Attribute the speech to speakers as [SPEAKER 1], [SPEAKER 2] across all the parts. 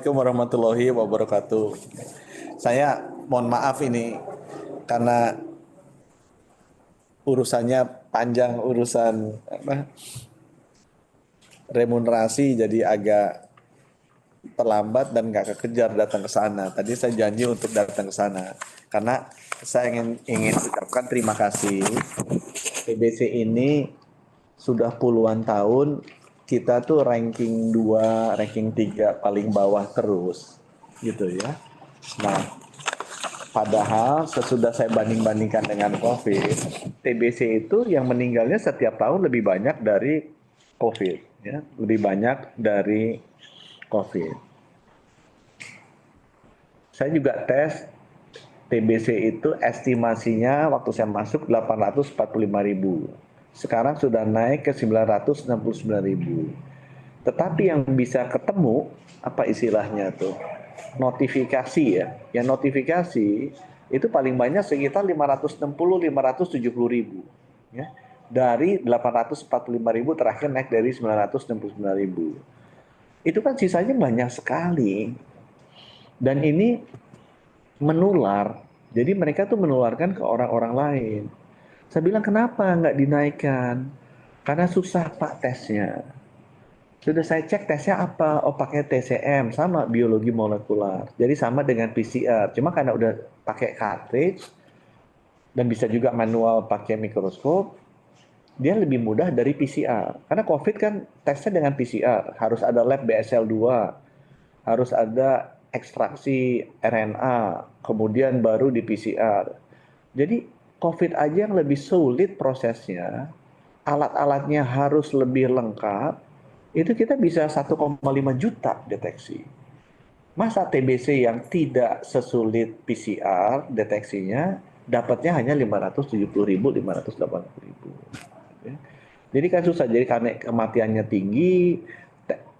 [SPEAKER 1] Assalamualaikum warahmatullahi wabarakatuh. Saya mohon maaf ini karena urusannya panjang, urusan remunerasi jadi agak terlambat dan nggak kekejar datang ke sana. Tadi saya janji untuk datang ke sana karena saya ingin ucapkan terima kasih. TBC ini sudah puluhan tahun kita tuh ranking 2, ranking 3 paling bawah terus gitu ya. Nah, padahal sesudah saya banding-bandingkan dengan COVID, TBC itu yang meninggalnya setiap tahun lebih banyak dari COVID ya, lebih banyak dari COVID. Saya juga tes TBC itu estimasinya waktu saya masuk 845.000. Sekarang sudah naik ke 969.000. Tetapi yang bisa ketemu apa istilahnya tuh? Notifikasi ya. Yang notifikasi itu paling banyak sekitar 570 ya. Dari 845.000 terakhir naik dari 969.000. Itu kan sisanya banyak sekali. Dan ini menular. Jadi mereka tuh menularkan ke orang-orang lain. Saya bilang kenapa nggak dinaikkan? Karena susah Pak tesnya. Sudah saya cek tesnya apa? Oh pakai TCM, sama biologi molekular. Jadi sama dengan PCR. Cuma karena udah pakai cartridge dan bisa juga manual pakai mikroskop, dia lebih mudah dari PCR. Karena COVID kan tesnya dengan PCR. Harus ada lab BSL-2, harus ada ekstraksi RNA, kemudian baru di PCR. Jadi COVID aja yang lebih sulit prosesnya, alat-alatnya harus lebih lengkap, itu kita bisa 1,5 juta deteksi. Masa TBC yang tidak sesulit PCR deteksinya, dapatnya hanya 570.000, 580.000. Jadi kan susah, jadi karena kematiannya tinggi,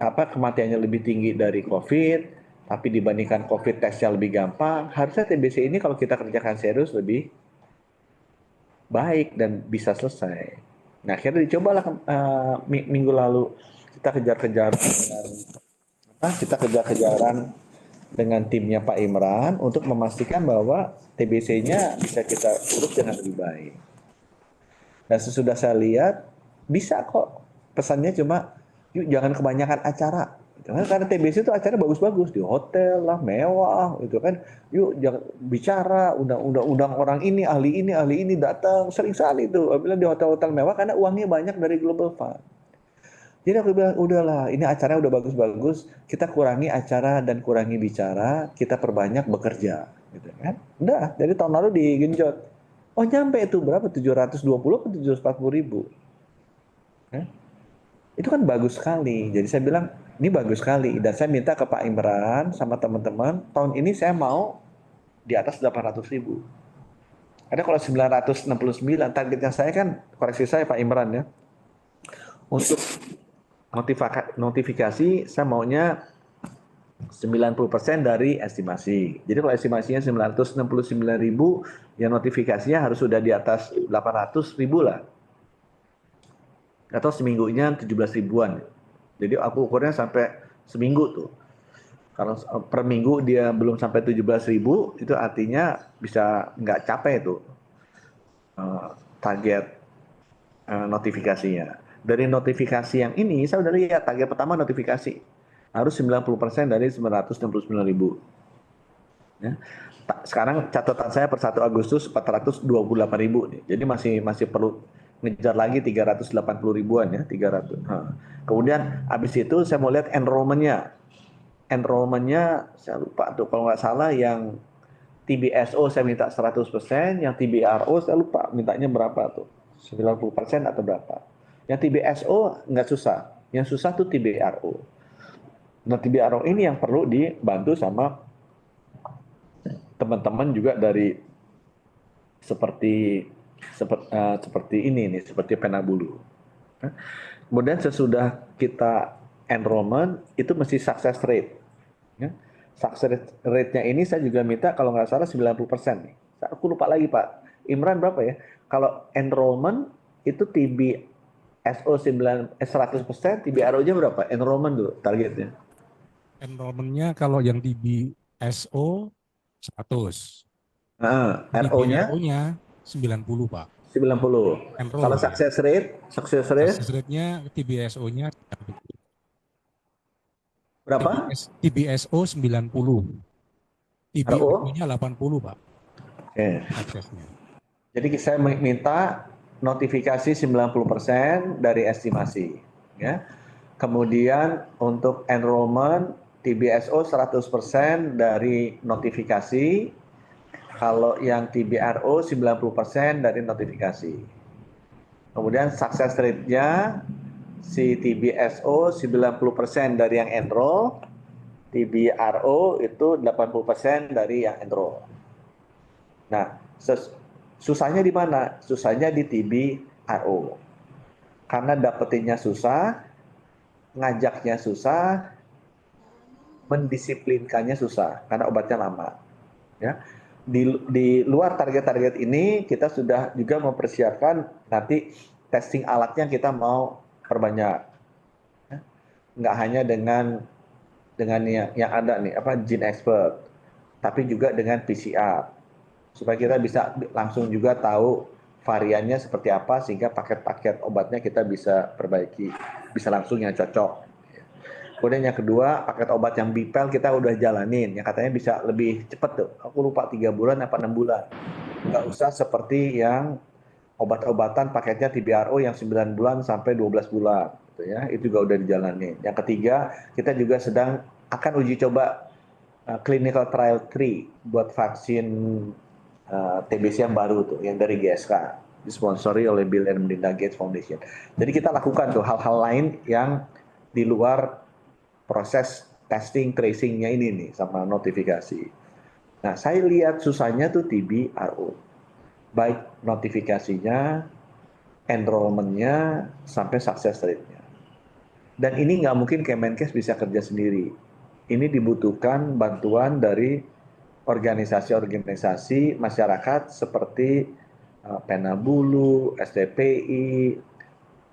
[SPEAKER 1] kematiannya lebih tinggi dari COVID, tapi dibandingkan COVID tesnya lebih gampang, harusnya TBC ini kalau kita kerjakan serius lebih baik dan bisa selesai. Nah akhirnya dicobalah minggu lalu kita kejar-kejaran dengan timnya Pak Imran untuk memastikan bahwa TBC-nya bisa kita urus dengan lebih baik. Dan sesudah saya lihat bisa kok, pesannya cuma yuk jangan kebanyakan acara. Karena TBC itu acara bagus-bagus di hotel lah, mewah gitu kan. Yuk jangan bicara, undang orang ini ahli ini datang sering sekali itu. Apabila di hotel-hotel mewah karena uangnya banyak dari Global Fund. Jadi aku bilang udahlah, ini acaranya udah bagus-bagus, kita kurangi acara dan kurangi bicara, kita perbanyak bekerja, gitu kan? Udah, dari tahun lalu digenjot. Oh nyampe itu berapa? 720 atau 740.000. Ya? Itu kan bagus sekali. Jadi saya bilang ini bagus sekali. Dan saya minta ke Pak Imran sama teman-teman, tahun ini saya mau di atas 800.000. Karena kalau 969 targetnya saya kan, koreksi saya Pak Imran ya, untuk notifikasi saya maunya 90% dari estimasi. Jadi kalau estimasinya 969.000, ya notifikasinya harus sudah di atas 800.000 lah. Atau seminggunya 17.000-an. Jadi aku ukurnya sampai seminggu tuh. Kalau per minggu dia belum sampai 17.000, itu artinya bisa nggak capek tuh target notifikasinya. Dari notifikasi yang ini, saya udah lihat target pertama notifikasi. Harus 90% dari 969.000. Ya. Sekarang catatan saya per 1 Agustus 428.000 nih. Jadi masih perlu ngejar lagi 380.000-an ya, 300. Kemudian habis itu saya mau lihat enrollment-nya. Enrollment-nya saya lupa tuh kalau nggak salah yang TBSO saya minta 100%, yang TBRO saya lupa mintanya berapa tuh. 90% atau berapa. Yang TBSO nggak susah. Yang susah tuh TBRO. Nah TBRO ini yang perlu dibantu sama teman-teman juga dari seperti ini nih, seperti Penabulu. Kemudian sesudah kita enrollment itu mesti success rate. Ya. Success rate-nya ini saya juga minta kalau nggak salah 90% nih. Aku lupa lagi Pak. Imran berapa ya? Kalau enrollment itu TBSO 100%, TBRO-nya berapa? Enrollment dulu targetnya.
[SPEAKER 2] Enrollment-nya kalau yang TBSO 100,
[SPEAKER 1] RO-nya
[SPEAKER 2] TBRO-nya 90, Pak.
[SPEAKER 1] 90. Kalau
[SPEAKER 2] Enroll ya.
[SPEAKER 1] success rate
[SPEAKER 2] Success rate-nya TBSO-nya
[SPEAKER 1] berapa?
[SPEAKER 2] TBSO 90,
[SPEAKER 1] RO?
[SPEAKER 2] TBRO-nya 80, Pak.
[SPEAKER 1] Oke.
[SPEAKER 2] Suksesnya.
[SPEAKER 1] Jadi saya minta notifikasi 90% dari estimasi, ya. Kemudian untuk enrollment TBSO 100% dari notifikasi, kalau yang TBRO 90% dari notifikasi. Kemudian success rate-nya si TBSO 90% dari yang enroll, TBRO itu 80% dari yang enroll. Nah, susahnya di mana? Susahnya di TBRO. Karena dapetinnya susah, ngajaknya susah, mendisiplinkannya susah karena obatnya lama. Ya, di luar target-target ini kita sudah juga mempersiapkan nanti testing alatnya kita mau perbanyak. Ya. Nggak hanya dengan yang ada nih apa gene expert, tapi juga dengan PCR supaya kita bisa langsung juga tahu variannya seperti apa sehingga paket-paket obatnya kita bisa perbaiki, bisa langsung yang cocok. Kemudian yang kedua, paket obat yang Bipel kita udah jalanin, yang katanya bisa lebih cepat tuh. Aku lupa 3 bulan apa 6 bulan. Nggak usah seperti yang obat-obatan paketnya TBRO yang 9 bulan sampai 12 bulan. Gitu ya. Itu juga udah dijalanin. Yang ketiga, kita juga sedang akan uji coba clinical trial 3 buat vaksin TBC yang baru tuh, yang dari GSK. Disponsori oleh Bill and Melinda Gates Foundation. Jadi kita lakukan tuh hal-hal lain yang di luar proses testing tracingnya ini nih sama notifikasi. Nah, saya lihat susahnya tuh TBRO. Baik notifikasinya, enrollment-nya, sampai success rate-nya. Dan ini nggak mungkin Kemenkes bisa kerja sendiri. Ini dibutuhkan bantuan dari organisasi-organisasi masyarakat seperti Penabulu, STPI,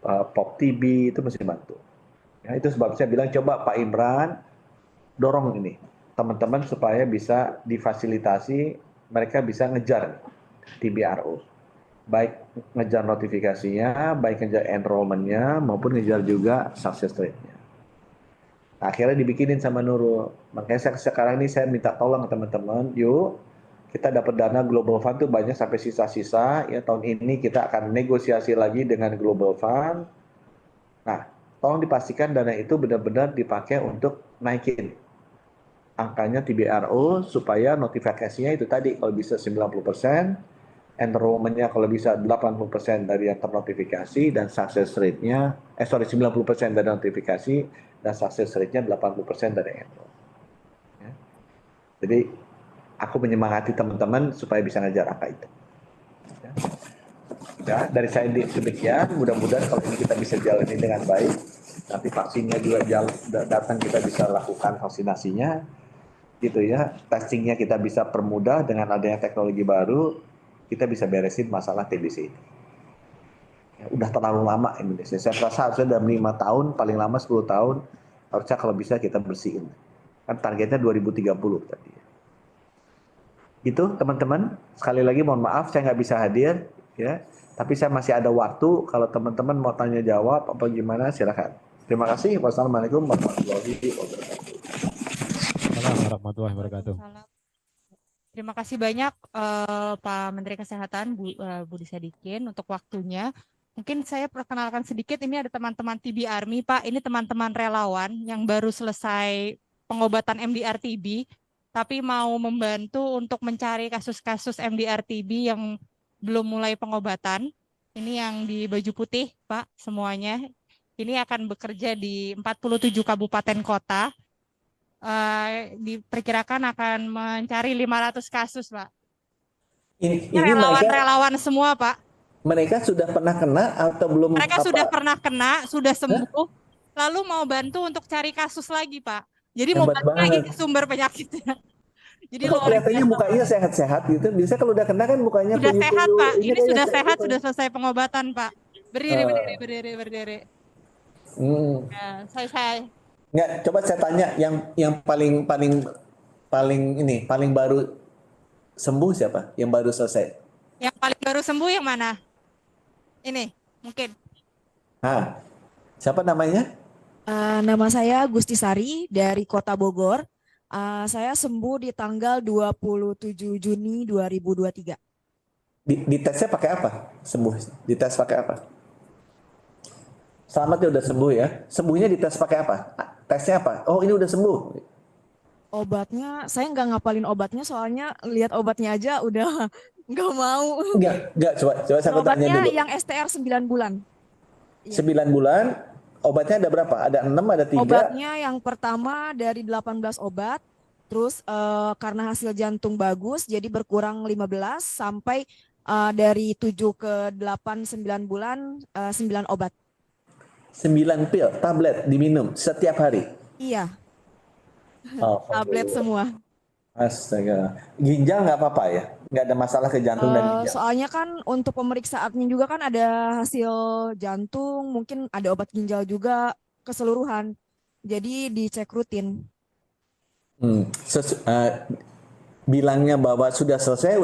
[SPEAKER 1] POP TB, itu mesti bantu. Ya, itu sebab saya bilang coba Pak Imran dorong ini teman-teman supaya bisa difasilitasi mereka bisa ngejar TBRO, baik ngejar notifikasinya, baik ngejar enrollment-nya maupun ngejar juga success rate-nya. Akhirnya dibikinin sama Nurul. Makanya sekarang ini saya minta tolong teman-teman, yuk kita dapat dana Global Fund tuh banyak sampai sisa-sisa. Ya tahun ini kita akan negosiasi lagi dengan Global Fund. Nah, tolong dipastikan dana itu benar-benar dipakai untuk naikin angkanya TBRO supaya notifikasinya itu tadi kalau bisa 90%, enrollment-nya kalau bisa 80% dari yang ternotifikasi dan success rate-nya 90% dari notifikasi dan success rate-nya 80% dari enroll. Ya. Jadi aku menyemangati teman-teman supaya bisa ngejar apa itu. Ya. Ya, dari saya demikian, mudah-mudahan kalau ini kita bisa jalani dengan baik, nanti vaksinnya juga datang kita bisa lakukan vaksinasinya, gitu ya, testingnya kita bisa permudah dengan adanya teknologi baru, kita bisa beresin masalah TBC ini. Ya, udah terlalu lama Indonesia. Saya rasa harusnya dalam 5 tahun, paling lama 10 tahun, harusnya kalau bisa kita bersihin. Kan targetnya 2030 tadi. Itu teman-teman, sekali lagi mohon maaf saya nggak bisa hadir, ya. Tapi saya masih ada waktu, kalau teman-teman mau tanya jawab apa gimana silakan. Terima kasih. Wassalamualaikum warahmatullahi wabarakatuh.
[SPEAKER 2] Assalamualaikum warahmatullahi wabarakatuh.
[SPEAKER 3] Waalaikumsalam. Terima kasih banyak Pak Menteri Kesehatan Budi Sadikin untuk waktunya. Mungkin saya perkenalkan sedikit, ini ada teman-teman TB Army, Pak. Ini teman-teman relawan yang baru selesai pengobatan MDR TB, tapi mau membantu untuk mencari kasus-kasus MDR TB yang belum mulai pengobatan. Ini yang di baju putih, Pak, semuanya. Ini akan bekerja di 47 kabupaten kota. Diperkirakan akan mencari 500 kasus, Pak. Ini
[SPEAKER 1] Ini mereka
[SPEAKER 3] relawan-relawan semua, Pak.
[SPEAKER 1] mereka sudah pernah kena atau belum
[SPEAKER 3] Mereka
[SPEAKER 1] apa?
[SPEAKER 3] sudah pernah kena, sudah
[SPEAKER 1] Hah?
[SPEAKER 3] sembuh, lalu mau bantu untuk cari kasus lagi, Pak. Jadi mau
[SPEAKER 1] Hebat
[SPEAKER 3] bantu
[SPEAKER 1] banget.
[SPEAKER 3] ini sumber penyakitnya. Jadi
[SPEAKER 1] Kok
[SPEAKER 3] luar
[SPEAKER 1] kelihatannya
[SPEAKER 3] biasa, Pak.
[SPEAKER 1] mukanya sehat-sehat gitu. Biasanya kalau udah kena kan mukanya
[SPEAKER 3] Sudah sehat,
[SPEAKER 1] puyuh-puyuh.
[SPEAKER 3] Pak.
[SPEAKER 1] Ini
[SPEAKER 3] Ini
[SPEAKER 1] kayaknya
[SPEAKER 3] sudah
[SPEAKER 1] sehat.
[SPEAKER 3] sehat, sudah selesai pengobatan, Pak. Berdiri, berdiri,
[SPEAKER 1] Eh,
[SPEAKER 3] berdiri, berdiri.
[SPEAKER 1] hmm.
[SPEAKER 3] Ya, saya
[SPEAKER 1] Nggak, coba saya tanya yang paling paling paling baru sembuh siapa? Yang baru selesai?
[SPEAKER 3] Yang paling baru sembuh yang mana? Ini mungkin.
[SPEAKER 1] Hah, siapa namanya?
[SPEAKER 4] Nama saya Gusti Sari dari Kota Bogor. Saya sembuh di tanggal 27 Juni 2023.
[SPEAKER 1] Di tesnya pakai apa? Sembuh. Di tes pakai apa? Selamat ya udah sembuh ya. Sembuhnya di tes pakai apa? Tesnya apa? Oh ini udah sembuh.
[SPEAKER 4] Obatnya, saya nggak ngapalin obatnya soalnya lihat obatnya aja udah nggak mau.
[SPEAKER 1] Enggak. Coba saya tanya
[SPEAKER 4] Obatnya
[SPEAKER 1] dulu.
[SPEAKER 4] yang STR 9 bulan. Iya.
[SPEAKER 1] 9 bulan, obatnya ada berapa? Ada 6, ada 3.
[SPEAKER 4] Obatnya yang pertama dari 18 obat, terus karena hasil jantung bagus jadi berkurang 15 sampai dari 7 ke 8 9 bulan 9 obat.
[SPEAKER 1] 9 pil, tablet diminum setiap hari.
[SPEAKER 4] Iya,
[SPEAKER 1] Oh,
[SPEAKER 4] tablet semua.
[SPEAKER 1] astaga. Ginjal nggak apa-apa ya? Nggak ada masalah ke jantung dan ginjal.
[SPEAKER 4] Soalnya kan untuk pemeriksaannya juga kan ada hasil jantung, mungkin ada obat ginjal juga keseluruhan. Jadi dicek rutin.
[SPEAKER 1] Bilangnya bahwa sudah selesai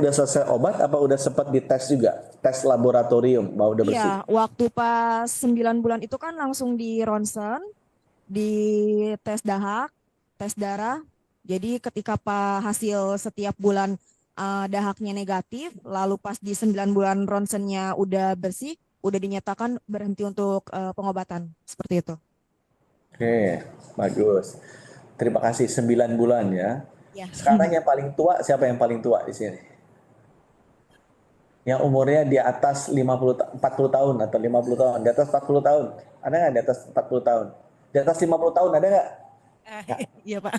[SPEAKER 1] obat apa udah sempat dites juga? Tes laboratorium bahwa udah bersih.
[SPEAKER 4] Iya, waktu pas 9 bulan itu kan langsung di ronsen, di tes dahak, tes darah. Jadi ketika hasil setiap bulan dahaknya negatif, lalu pas di 9 bulan ronsennya udah bersih, udah dinyatakan berhenti untuk pengobatan. Seperti itu.
[SPEAKER 1] Oke, bagus. Terima kasih 9 bulan ya.
[SPEAKER 4] Ya.
[SPEAKER 1] Sekarang yang paling tua siapa yang paling tua di sini? Yang umurnya di atas 40 tahun atau 50 tahun, di atas 40 tahun. Ada nggak di atas 40 tahun? Di atas 50 tahun ada nggak?
[SPEAKER 3] Iya Pak.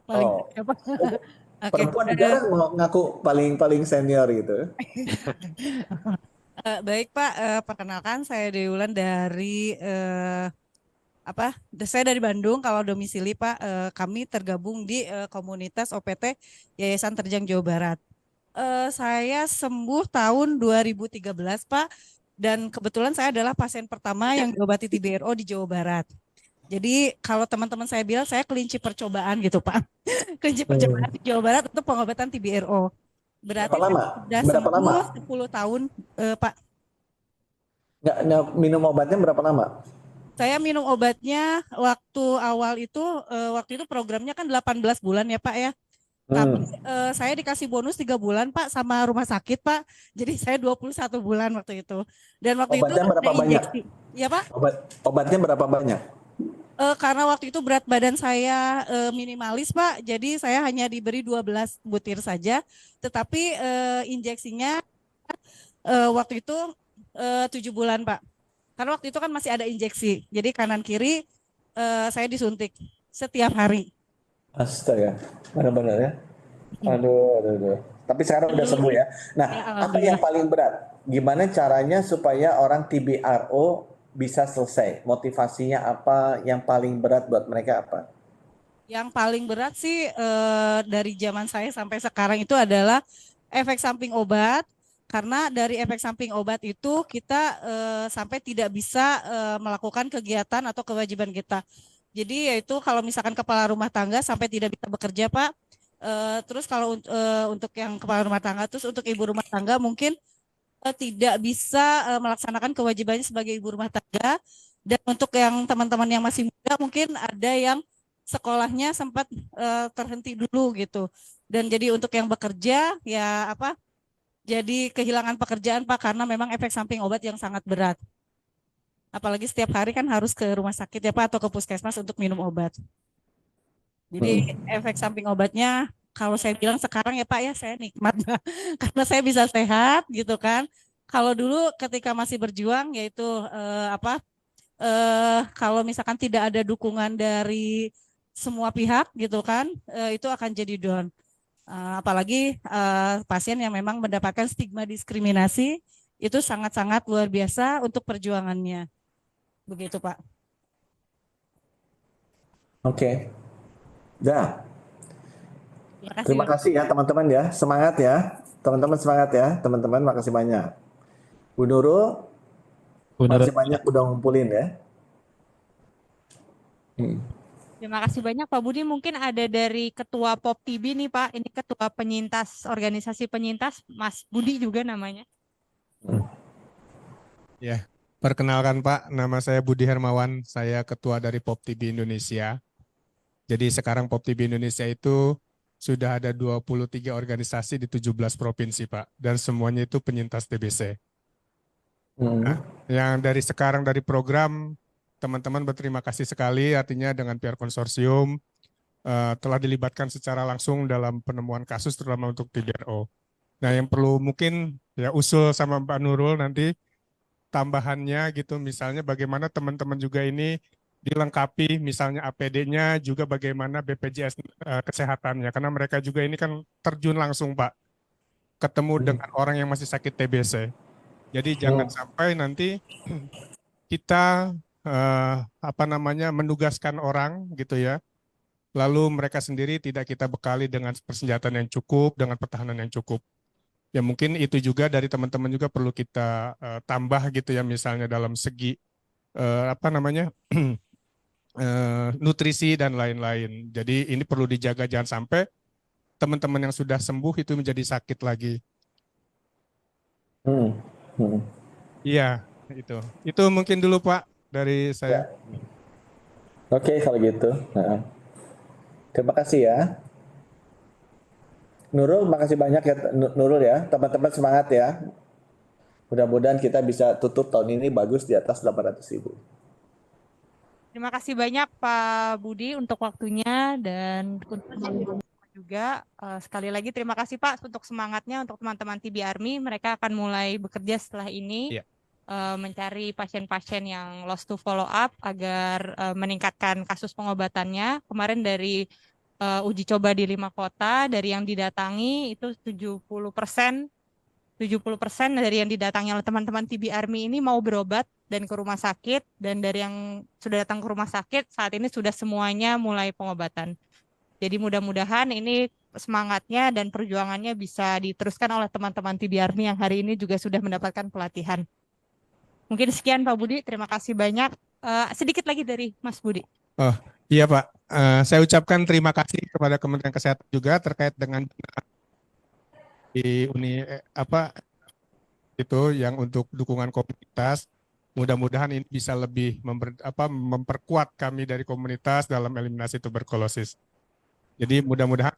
[SPEAKER 3] Paling
[SPEAKER 1] Oh.
[SPEAKER 3] ya, Pak. Oke.
[SPEAKER 1] Perempuan jarang mau ngaku paling senior gitu.
[SPEAKER 3] Baik Pak, perkenalkan saya Dewi Wulan dari saya dari Bandung. Kalau domisili Pak, kami tergabung di komunitas OPT Yayasan Terjang Jawa Barat. Saya sembuh tahun 2013 Pak, dan kebetulan saya adalah pasien pertama yang diobati TBRO di Jawa Barat. Jadi kalau teman-teman saya bilang saya kelinci percobaan gitu Pak. Kelinci percobaan di Jawa Barat untuk pengobatan TBRO. Berarti
[SPEAKER 1] Berapa lama?
[SPEAKER 3] sudah
[SPEAKER 1] Berapa lama?
[SPEAKER 3] sembuh 10 tahun Pak.
[SPEAKER 1] Nggak, minum obatnya berapa lama?
[SPEAKER 3] Saya minum obatnya waktu awal itu, waktu itu programnya kan 18 bulan ya Pak ya. Tapi saya dikasih bonus 3 bulan Pak sama rumah sakit Pak. Jadi saya 21 bulan waktu itu. Dan waktu
[SPEAKER 1] Obatnya
[SPEAKER 3] itu
[SPEAKER 1] berapa
[SPEAKER 3] ada
[SPEAKER 1] banyak?
[SPEAKER 3] injeksi. Ya Pak,
[SPEAKER 1] Obatnya berapa banyak?
[SPEAKER 3] karena waktu itu berat badan saya minimalis Pak. Jadi saya hanya diberi 12 butir saja. Tetapi injeksinya waktu itu 7 bulan Pak. Karena waktu itu kan masih ada injeksi. Jadi kanan kiri saya disuntik setiap hari.
[SPEAKER 1] Astaga, benar-benar ya. Aduh. Tapi sekarang udah sembuh ya. Nah,
[SPEAKER 3] Ya,
[SPEAKER 1] apa yang paling berat? Gimana caranya supaya orang TBRO bisa selesai? Motivasinya apa? Yang paling berat buat mereka apa?
[SPEAKER 3] Yang paling berat sih dari zaman saya sampai sekarang itu adalah efek samping obat. Karena dari efek samping obat itu kita sampai tidak bisa melakukan kegiatan atau kewajiban kita. Jadi yaitu kalau misalkan kepala rumah tangga sampai tidak bisa bekerja Pak. Terus kalau untuk yang kepala rumah tangga, terus untuk ibu rumah tangga mungkin tidak bisa melaksanakan kewajibannya sebagai ibu rumah tangga. Dan untuk yang teman-teman yang masih muda mungkin ada yang sekolahnya sempat terhenti dulu gitu. Dan jadi untuk yang bekerja ya jadi kehilangan pekerjaan Pak karena memang efek samping obat yang sangat berat. Apalagi setiap hari kan harus ke rumah sakit ya Pak atau ke puskesmas untuk minum obat. Jadi efek samping obatnya kalau saya bilang sekarang ya Pak ya saya nikmat karena saya bisa sehat gitu kan. Kalau dulu ketika masih berjuang yaitu kalau misalkan tidak ada dukungan dari semua pihak gitu kan, itu akan jadi down. Apalagi pasien yang memang mendapatkan stigma diskriminasi itu sangat-sangat luar biasa untuk perjuangannya. Begitu Pak.
[SPEAKER 1] Oke. Dah. Terima
[SPEAKER 3] Terima
[SPEAKER 1] kasih ya teman-teman ya. Semangat ya. Teman-teman semangat ya. Teman-teman makasih banyak. Bu Nurul, makasih banyak udah ngumpulin ya.
[SPEAKER 3] Terima kasih banyak Pak Budi. Mungkin ada dari Ketua POP TB nih Pak. Ini Ketua Penyintas, Organisasi Penyintas, Mas Budi juga namanya.
[SPEAKER 5] Ya, perkenalkan Pak, nama saya Budi Hermawan, saya ketua dari POP TB Indonesia. Jadi sekarang POP TB Indonesia itu sudah ada 23 organisasi di 17 provinsi Pak, dan semuanya itu penyintas TBC. Nah, yang dari sekarang dari program, teman-teman berterima kasih sekali, artinya dengan pihak konsorsium telah dilibatkan secara langsung dalam penemuan kasus terutama untuk TBRO. Nah, yang perlu mungkin ya usul sama Mbak Nurul nanti tambahannya gitu, misalnya bagaimana teman-teman juga ini dilengkapi misalnya APD-nya juga bagaimana BPJS kesehatannya, karena mereka juga ini kan terjun langsung Pak, ketemu dengan orang yang masih sakit TBC. Jadi jangan sampai nanti kita menugaskan orang gitu ya, lalu mereka sendiri tidak kita bekali dengan persenjataan yang cukup, dengan pertahanan yang cukup. Ya mungkin itu juga dari teman-teman juga perlu kita tambah gitu ya, misalnya dalam segi nutrisi dan lain-lain. Jadi ini perlu dijaga, jangan sampai teman-teman yang sudah sembuh itu menjadi sakit lagi. Iya, itu. Itu mungkin dulu Pak dari saya.
[SPEAKER 1] Oke, kalau gitu. Terima kasih ya. Nurul, makasih banyak ya Nurul ya. Teman-teman semangat ya. Mudah-mudahan kita bisa tutup tahun ini bagus di atas 800.000.
[SPEAKER 3] Terima kasih banyak Pak Budi untuk waktunya dan untuk juga sekali lagi terima kasih Pak untuk semangatnya untuk teman-teman TB Army. Mereka akan mulai bekerja setelah ini
[SPEAKER 5] Iya.
[SPEAKER 3] Mencari pasien-pasien yang lost to follow up agar meningkatkan kasus pengobatannya. Kemarin dari uji coba di 5 kota, dari yang didatangi itu 70% dari yang didatangi oleh teman-teman TB Army ini mau berobat dan ke rumah sakit, dan dari yang sudah datang ke rumah sakit saat ini sudah semuanya mulai pengobatan. Jadi mudah-mudahan ini semangatnya dan perjuangannya bisa diteruskan oleh teman-teman TB Army yang hari ini juga sudah mendapatkan pelatihan. Mungkin sekian Pak Budi, terima kasih banyak. Sedikit lagi dari Mas Budi.
[SPEAKER 5] Oh iya Pak, saya ucapkan terima kasih kepada Kementerian Kesehatan juga terkait dengan di itu yang untuk dukungan komunitas. Mudah-mudahan ini bisa lebih memperkuat kami dari komunitas dalam eliminasi tuberkulosis. Jadi mudah-mudahan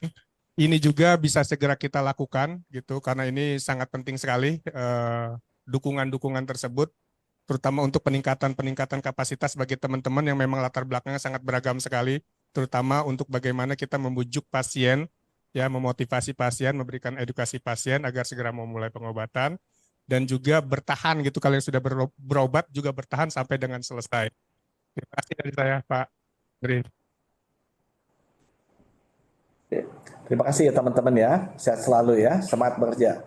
[SPEAKER 5] ini juga bisa segera kita lakukan gitu, karena ini sangat penting sekali dukungan-dukungan tersebut, terutama untuk peningkatan kapasitas bagi teman-teman yang memang latar belakangnya sangat beragam sekali, terutama untuk bagaimana kita membujuk pasien, ya memotivasi pasien, memberikan edukasi pasien agar segera memulai pengobatan, dan juga bertahan gitu, kalau yang sudah berobat juga bertahan sampai dengan selesai. Terima kasih dari saya Pak Beri.
[SPEAKER 1] Terima kasih ya teman-teman ya. Sehat selalu ya. Semangat bekerja.